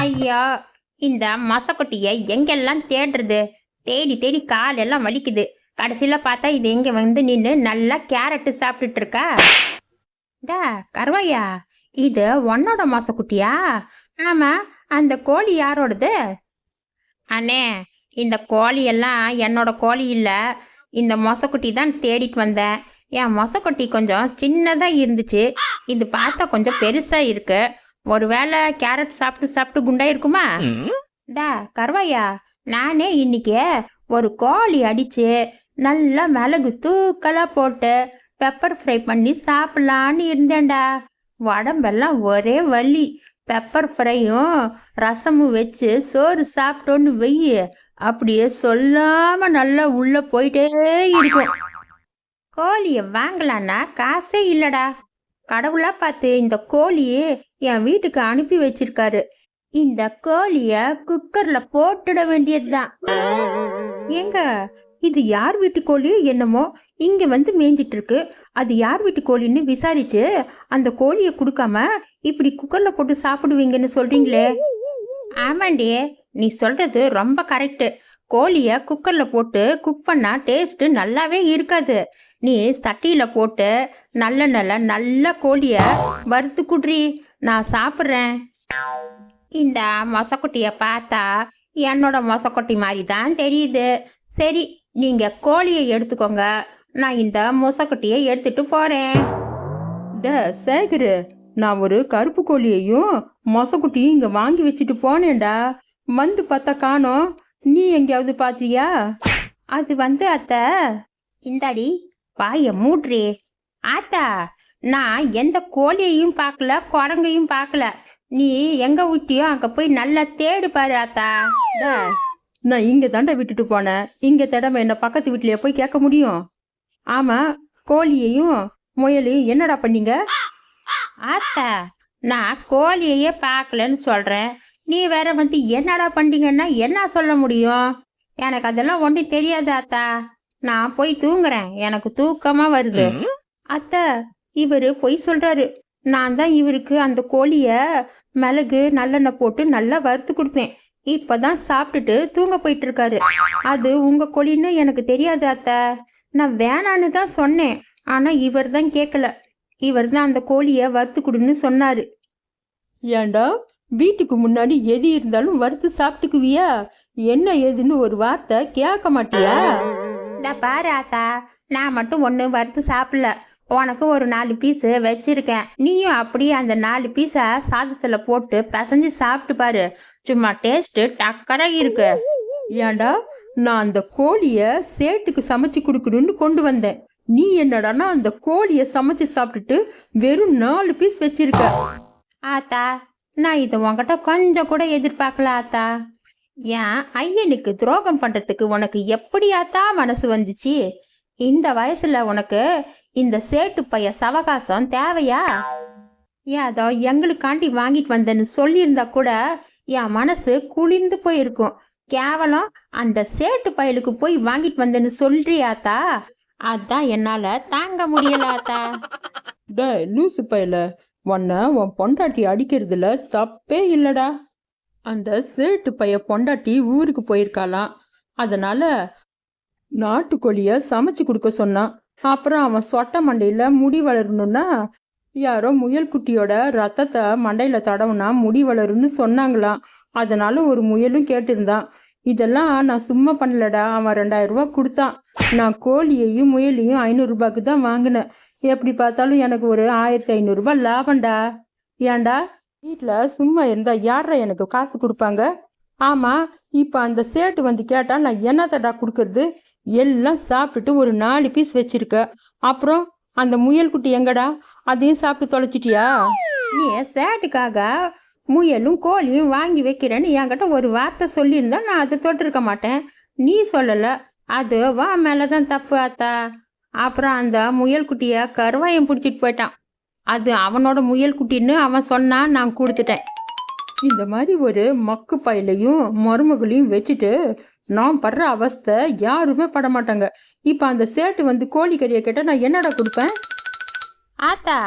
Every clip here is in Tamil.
ஐயா, இந்த மொசக்குட்டியை எங்கெல்லாம் தேடுறது? தேடி தேடி காலெல்லாம் வலிக்குது. கடைசியில பார்த்தா இது எங்க வந்து நின்று நல்லா கேரட்டு சாப்பிட்டுட்டு இருக்கா. டா கருவாயா, இது உன்னோட மொசக்குட்டியா? ஆமா, அந்த கோழி யாரோடது? அண்ணே, இந்த கோழி எல்லாம் என்னோட கோழி இல்ல. இந்த மொசக்குட்டி தான் தேடிட்டு வந்தேன். என் மொசக்குட்டி கொஞ்சம் சின்னதா இருந்துச்சு. இது பார்த்தா கொஞ்சம் பெருசா இருக்கு. ஒருவேளை கேரட் சாப்பிட்டு சாப்பிட்டு குண்டா இருக்குமா? டா கருவாயா, நானே இன்னைக்கு ஒரு கோழி அடிச்சு நல்லா மிளகு தூக்கலா போட்டு பெப்பர் ஃப்ரை பண்ணி சாப்பிடலான்னு இருந்தேன்டா. உடம்பெல்லாம் ஒரே வலி. பெப்பர் ஃப்ரையும் ரசமும் வச்சு சோறு சாப்பிட்டோன்னு வெய்ய அப்படியே சொல்லாம நல்லா உள்ள போயிட்டே இருக்கும். கோழியை வாங்கலான்னா காசே இல்லடா. கடவுளா பார்த்து இந்த கோழியை என் வீட்டுக்கு அனுப்பி வச்சிருக்காரு. இந்த கோழிய குக்கர்ல போட்டுட வேண்டியதுதான். ஏங்க, இது யார் வீட்டு கோழி என்னமோ இங்க வந்து மேய்ஞ்சிட்டு இருக்கு. அது யார் வீட்டு கோழின்னு விசாரிச்சு அந்த கோழியை கொடுக்காம இப்படி குக்கர்ல போட்டு சாப்பிடுவீங்கன்னு சொல்றீங்களே. ஆமாண்டி, நீ சொல்றது ரொம்ப கரெக்டு. கோழிய குக்கர்ல போட்டு குக் பண்ணா டேஸ்ட் நல்லாவே இருக்காது. நீ சட்டியில போட்டு நல்ல கோழிய வறுத்து குட்ரி, நான் சாப்பிட்றேன். இந்த மொசக்குட்டிய பார்த்தா என்னோட மொசக்குட்டி மாதிரி தான் தெரியுது. சரி, நீங்க கோழியை எடுத்துக்கோங்க, நான் இந்த மொசக்குட்டியை எடுத்துட்டு போறேன். சேகரு, நான் ஒரு கருப்பு கோழியையும் மொசக்குட்டியும் இங்க வாங்கி வச்சுட்டு போனேன்டா. வந்து பார்த்தா காணோம். நீ எங்கேயாவது பாத்தியா? அது வந்து அத்தை, இந்தாடி வாய மூட்ரி. ஆத்தா, நான் எந்த கோழியையும் பார்க்கல, குரங்கையும் பார்க்கல. நீ எங்க விட்டியோ அங்க போய் நல்லா தேடு பாரு ஆத்தா. நான் இங்க தாண்டா விட்டுட்டு போனேன். இங்க தேடாம என்ன பக்கத்து வீட்லயே போய் கேட்க முடியும்? ஆமா, கோழியையும் முயலையும் என்னடா பண்ணீங்க? ஆத்தா, நான் கோழியையே பார்க்கலன்னு சொல்றேன். நீ வேற வந்து என்னடா பண்ணீங்கன்னா என்ன சொல்ல முடியும்? எனக்கு அதெல்லாம் ஒன்றும் தெரியாது ஆத்தா. நான் போய் தூங்குறேன், எனக்கு தூக்கமா வருது. அத்தை, இவரு பொய் சொல்றாரு. நான் தான் இவருக்கு அந்த கோழிய மிளகு நல்லெண்ணெய் போட்டு நல்லா வறுத்து கொடுத்தேன். இப்பதான் சாப்பிட்டுட்டு தூங்க போயிட்டு இருக்காரு. அது உங்க கோழின்னு எனக்கு தெரியாது அத்தை. நான் வேணான்னு தான் சொன்னேன். ஆனா இவர் தான் கேட்கல. இவர் தான் அந்த கோழிய வறுத்து கொடுன்னு சொன்னாரு. ஏண்டா, வீட்டுக்கு முன்னாடி எது இருந்தாலும் வறுத்து சாப்பிட்டுக்குவியா? என்ன ஏதுன்னு ஒரு வார்த்தை கேட்க மாட்டியா? இந்த பாரு ஆத்தா, நான் மட்டும் ஒன்று வறுத்து சாப்பிடல. உனக்கு ஒரு 4 பீஸ் வச்சிருக்கேன். நீயும் அப்படியே அந்த 4 பீஸை சாதத்துல போட்டு பிசைஞ்சு சாப்பிட்டு பாரு. சும்மா டேஸ்ட் டக்கரா இருக்கு. ஏண்டா, நான் அந்த கோழிய சேட்டுக்கு சமைச்சு கொடுக்கணும்னு கொண்டு வந்தேன். நீ என்னடானா அந்த கோழிய சமைச்சு சாப்பிட்டுட்டு வெறும் 4 பீஸ் வச்சிருக்க. ஆத்தா, நான் இதை உன்கிட்ட கொஞ்சம் கூட எதிர்பார்க்கல ஆத்தா. ஏன் ஐயனுக்கு துரோகம் பண்றதுக்கு உனக்கு எப்படி ஆத்தா மனசு வந்துச்சு? இந்த வயசுல உனக்கு இந்த சேட்டு பைய சவகாசம் தேவையா? ஏதோ எங்களுக்காண்டி வாங்கிட்டு வந்தேன்னு சொல்லியிருந்தா கூட என் மனசு குளிர்ந்து போயிருக்கும். கேவலம் அந்த சேட்டு பயலுக்கு போய் வாங்கிட்டு வந்தேன்னு சொல்றியாத்தா? அதான் என்னால தாங்க முடியலாத்தா. டே லூசு பயல, உன்னை உன் பொண்டாட்டி அடிக்கிறதுல தப்பே இல்லடா. அந்த சேட்டு பைய பொண்டாட்டி ஊருக்கு போயிருக்காளாம். அதனால நாட்டுக்கோழிய சமைச்சு கொடுக்க சொன்னான். அப்புறம் அவன் சொட்ட மண்டையில முடி வளரணும்னா யாரோ முயல் குட்டியோட ரத்தத்தை மண்டையில தடவுனா முடி வளரும்னு சொன்னாங்களாம். அதனால ஒரு முயலும் கேட்டிருந்தான். இதெல்லாம் நான் சும்மா பண்ணலடா. அவன் 2000 ரூபாய் கொடுத்தான். நான் கோழியையும் முயலையும் 500 ரூபாய்க்கு தான் வாங்கினேன். எப்படி பார்த்தாலும் எனக்கு ஒரு 1500 ரூபாய் லாபம்டா. ஏண்டா, வீட்டில் சும்மா இருந்தா யாரா எனக்கு காசு கொடுப்பாங்க? ஆமா, இப்போ அந்த சேட்டு வந்து கேட்டா நான் என்னத்தடா கொடுக்கறது? எல்லாம் சாப்பிட்டுட்டு ஒரு 4 பீஸ் வச்சிருக்க. அப்புறம் அந்த முயல் குட்டி எங்கடா? அதையும் சாப்பிட்டு தொலைச்சிட்டியா? நீ சேட்டுக்காக முயலும் கோழியும் வாங்கி வைக்கிறேன்னு என்கிட்ட ஒரு வார்த்தை சொல்லியிருந்தா நான் அதை தொட்டிருக்க மாட்டேன். நீ சொல்லலை, அது வா மேலதான் தப்பு ஆத்தா. அப்புறம் அந்த முயல் குட்டிய கருவாயம் பிடிச்சிட்டு போயிட்டான். அது அவனோட முயல் குட்டின்னு அவன் சொன்னான், நான் கொடுத்துட்டேன். இந்த மாதிரி ஒரு மக்கு பையிலையும் மருமகளையும் வச்சுட்டு நான் படுற அவஸ்தை யாருமே பட மாட்டாங்க. இப்போ அந்த சேட்டு வந்து கோழி கறியை கேட்டால் நான் என்னடா கொடுப்பேன்? ஆத்தா,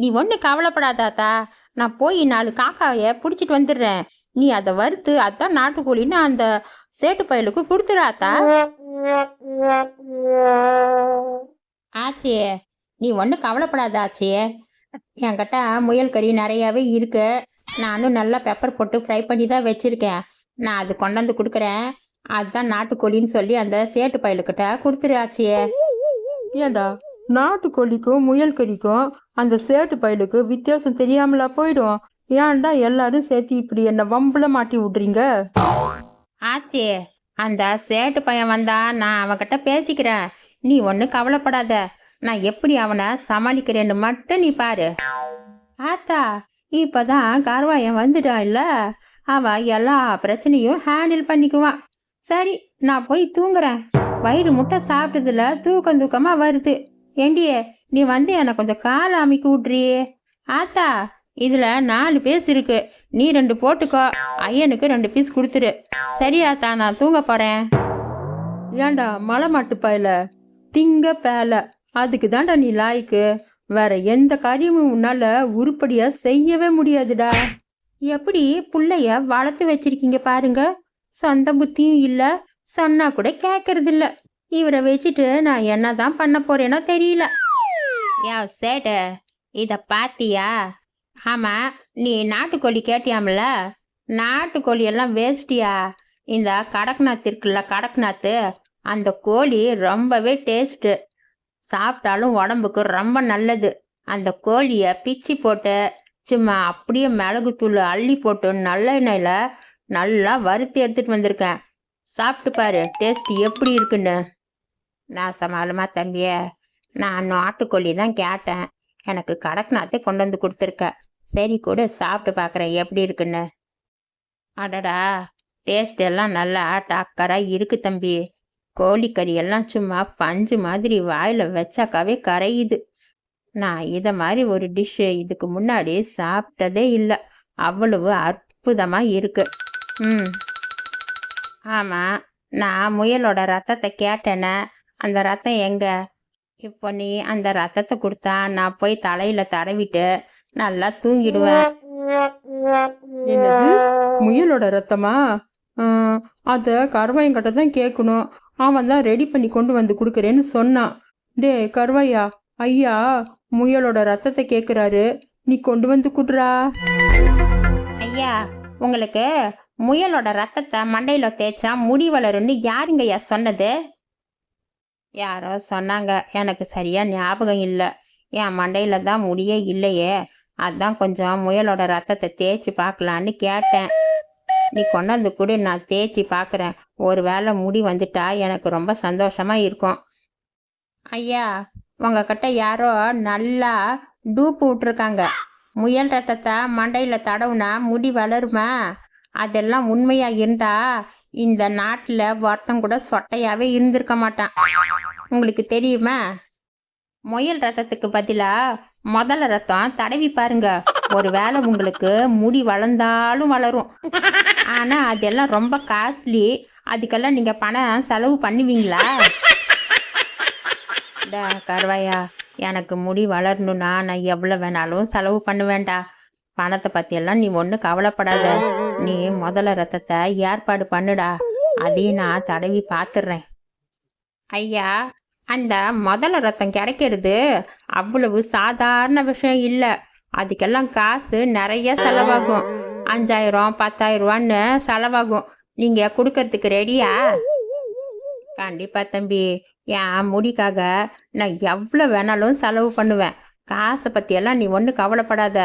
நீ ஒன்றும் கவலைப்படாதாத்தா. நான் போய் 4 காக்காயை பிடிச்சிட்டு வந்துடுறேன். நீ அதை வறுத்து அதான் நாட்டுக்கோழின்னு அந்த சேட்டு பயலுக்கு கொடுத்துடாத்தா. ஆச்சியே, நீ ஒன்றும் கவலைப்படாத ஆச்சியே. என்கிட்ட முயல் கறி நிறையாவே இருக்கு. நானும் நல்லா பெப்பர் போட்டு ஃப்ரை பண்ணி தான் வச்சிருக்கேன். நான் அது கொண்டாந்து கொடுக்குறேன். அதுதான் நாட்டுக்கோழின்னு சொல்லி அந்த சேட்டு பயலுக்கிட்ட கொடுத்துரு ஆச்சியே. ஏண்டா நாட்டுக்கோழிக்கும் முயல் கறிக்கும் அந்த சேட்டு பயலுக்கு வித்தியாசம் தெரியாமலா போயிடும்? ஏன்டா எல்லாரும் சேர்த்து இப்படி என்ன வம்புல மாட்டி விடுறீங்க? ஆச்சி, அந்த சேட்டு பையன் வந்தா நான் அவன்கிட்ட பேசிக்கிறேன். நீ ஒன்றும் கவலைப்படாத. நான் எப்படி அவனை சமாளிக்கிறேன்னு மட்டும் நீ பாரு. ஆத்தா, இப்பதான் கருவாயன் வந்துட்டான் இல்ல, அவன் எல்லா பிரச்சனையும் ஹேண்டில் பண்ணிக்குவான். சரி, நான் போய் தூங்குறேன். வயிறு முட்டை சாப்பிட்டதுல தூக்கம் தூக்கமா வருது. ஏண்டியே, நீ வந்து எனக்கு கொஞ்சம் காலை அமைக்கி விட்றியே. ஆத்தா, இதுல 4 பீஸ் இருக்கு. நீ 2 போட்டுக்கோ. ஐயனுக்கு 2 பீஸ் கொடுத்துரு. சரி ஆத்தா, நான் தூங்க போறேன். ஏண்டா மலை மாட்டு பயல, திங்க பேல, அதுக்கு தான்டா நீ லாய்க்கு. வேற எந்த காரியமும் உன்னால உருப்படியா செய்யவே முடியாதுடா. எப்படி புள்ளைய வளர்த்து வச்சிருக்கீங்க பாருங்க. சொந்த புத்தியும் இல்ல, சொன்னா கூட கேட்கறது இல்ல. இவரை வச்சுட்டு நான் என்னதான் பண்ண போறேனோ தெரியல. ஏன் சேட்ட, இத பாத்தியா? ஆமா, நீ நாட்டுக்கோழி கேட்டியாமல. நாட்டுக்கோழி எல்லாம் வேஸ்டியா. இந்த கடக்நாத் இருக்குல்ல, கடக்நாத்து, அந்த கோழி ரொம்பவே டேஸ்ட்டு. சாப்பிட்டாலும் உடம்புக்கு ரொம்ப நல்லது. அந்த கோழியை பிச்சு போட்டு சும்மா அப்படியே மிளகுத்தூள் அள்ளி போட்டு நல்லெண்ணெயில் நல்லா வறுத்து எடுத்துட்டு வந்திருக்கேன். சாப்பிட்டு பாரு டேஸ்ட் எப்படி இருக்குன்னு. நான் சமாளமா தம்பியே, நான் நாட்டுக்கோழி தான் கேட்டேன். எனக்கு கடக்நாத்தே கொண்டு வந்து கொடுத்துருக்க. சரி கூட சாப்பிட்டு பார்க்குறேன் எப்படி இருக்குன்னு. அடடா, டேஸ்ட் எல்லாம் நல்லா டாக்கராக இருக்கு தம்பி. கோழிக்கறி எல்லாம் சும்மா பஞ்சு மாதிரி வாயில் வச்சாக்காவே கரையுது. நான் இதை மாதிரி ஒரு டிஷ்ஷு இதுக்கு முன்னாடி சாப்பிட்டதே இல்லை. அவ்வளவு அற்புதமாக இருக்கு. ஆமாம், நான் முயலோட ரத்தத்தை கேட்டேனே, அந்த ரத்தம் எங்க? இப்போ நீ அந்த ரத்தத்தை கொடுத்தா நான் போய் தலையில் தடவிட்டு நல்லா தூங்கிடுவேன். என்னது, முயலோட ரத்தமா? அதை கருவாயங்கிட்ட தான் கேட்கணும். அவன் தான் ரெடி பண்ணி கொண்டு வந்து கொடுக்குறேன்னு சொன்னான். டே கருவாயா, ஐயா முயலோட ரத்தத்தை கேட்குறாரு, நீ கொண்டு வந்து குடுறா. ஐயா, உங்களுக்கு முயலோட ரத்தத்தை மண்டையில் தேய்ச்சா முடி வளரும்னு யாருங்கய்யா சொன்னது? யாரோ சொன்னாங்க, எனக்கு சரியா ஞாபகம் இல்லை. என் மண்டையில் தான் முடியே இல்லையே, அதான் கொஞ்சம் முயலோட ரத்தத்தை தேய்ச்சி பார்க்கலான்னு கேட்டேன். நீ கொண்டாந்து கூட நான் தேய்ச்சி பார்க்குறேன். ஒரு வேளை முடி வந்துட்டா எனக்கு ரொம்ப சந்தோஷமாக இருக்கும். ஐயா, உங்ககிட்ட யாரோ நல்லா டூப்பு விட்டுருக்காங்க. முயல் ரத்தத்தை மண்டையில் தடவுனா முடி வளருமா? அதெல்லாம் உண்மையாக இருந்தா இந்த நாட்டில் ஒருத்தன் கூட சொட்டையாகவே இருந்திருக்க மாட்டான். உங்களுக்கு தெரியுமா? முயல் ரத்தத்துக்கு பதிலாக முதல்ல ரத்தம் தடவி பாருங்க. ஒரு வேளை உங்களுக்கு முடி வளர்ந்தாலும் வளரும். ஆனால் அதெல்லாம் ரொம்ப காஸ்ட்லி. அதுக்கெல்லாம் நீங்கள் பணம் செலவு பண்ணுவீங்களா? டா கருவாயா, எனக்கு முடி வளரணுன்னா நான் எவ்வளோ வேணாலும் செலவு பண்ணுவேன்டா. பணத்தை பற்றியெல்லாம் நீ ஒன்றும் கவலைப்படாத. நீ முதல்ல ரத்தத்தை ஏற்பாடு பண்ணுடா, அதையும் நான் தடவி பார்த்துடுறேன். ஐயா, அந்த முதல்ல ரத்தம் கிடைக்கிறது அவ்வளவு சாதாரண விஷயம் இல்லை. அதுக்கெல்லாம் காசு நிறைய செலவாகும். 5000 10,000 ரூபான்னு செலவாகும். நீங்கள் கொடுக்கறதுக்கு ரெடியா? கண்டிப்பா தம்பி, என் முடிக்காக நான் எவ்வளோ வேணாலும் செலவு பண்ணுவேன். காசை பற்றியெல்லாம் நீ ஒன்றும் கவலைப்படாத.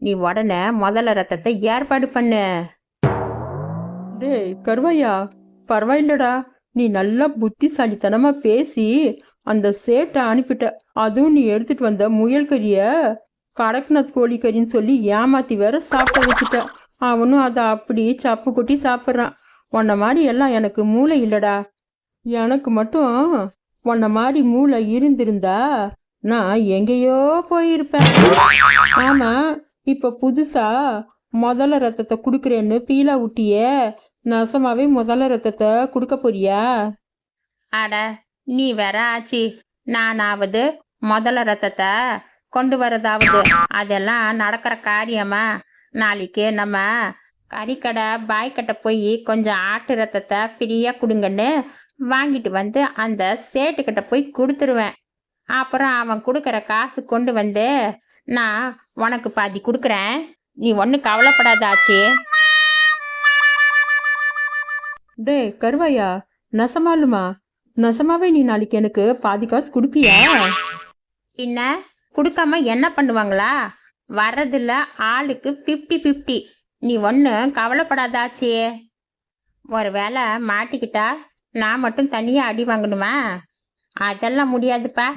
நீ உடனே முதல்ல ரத்தத்தை ஏற்பாடு பண்ணு. டே கருவாயா, பரவாயில்லடா, நீ நல்லா புத்திசாலித்தனமா பேசி அந்த சேட்டை அனுப்பிட்ட. அதுவும் நீ எடுத்துட்டு வந்த முயல் கறிய கடக்நாத் கோழிக்கறின்னு சொல்லி ஏமாத்தி வேற சாப்பிட வச்சுட்ட. அவனும் அதை அப்படி சப்பு கொட்டி சாப்பிட்றான். உன்ன மாதிரி எல்லாம் எனக்கு மூளை இல்லடா. எனக்கு மட்டும் உன்ன மாதிரி மூளை இருந்திருந்தா நான் எங்கேயோ போயிருப்பேன். ஆமா, இப்ப புதுசா முதல்ல ரத்தத்தை குடுக்குறேன்னு பீலா விட்டியே, நசமாவே முதல்ல ரத்தத்தை கொடுக்க போறியா? அட, நீ வேற ஆச்சு. நானாவது முதல்ல ரத்தத்தை கொண்டு வரதாவது அதெல்லாம் நடக்கிற காரியமா? நாளைக்கு நம்ம கறிக்கடை பாய்கிட்ட போய் கொஞ்சம் ஆட்டு ரத்தத்தை ஃப்ரீயாக கொடுங்கன்னு வாங்கிட்டு வந்து அந்த சேட்டுக்கிட்ட போய் கொடுத்துருவேன். அப்புறம் அவன் கொடுக்குற காசு கொண்டு வந்து நான் உனக்கு பாதி கொடுக்குறேன். நீ ஒன்றும் கவலைப்படாதாச்சு. டேய் கருவாயா, நெசமாவே நீ நாளைக்கு எனக்கு பாதி காசு கொடுப்பியா? பின்ன கொடுக்காம என்ன பண்ணுவாங்களா? வர்றதில்ல ஆளுக்கு 50-50. நீ ஒன்றும் கவலைப்படாதாச்சு. ஒரு வேளை மாட்டிக்கிட்டா நான் மட்டும் தனியாக அடி வாங்கணுமா? அதெல்லாம் முடியாதுப்பா.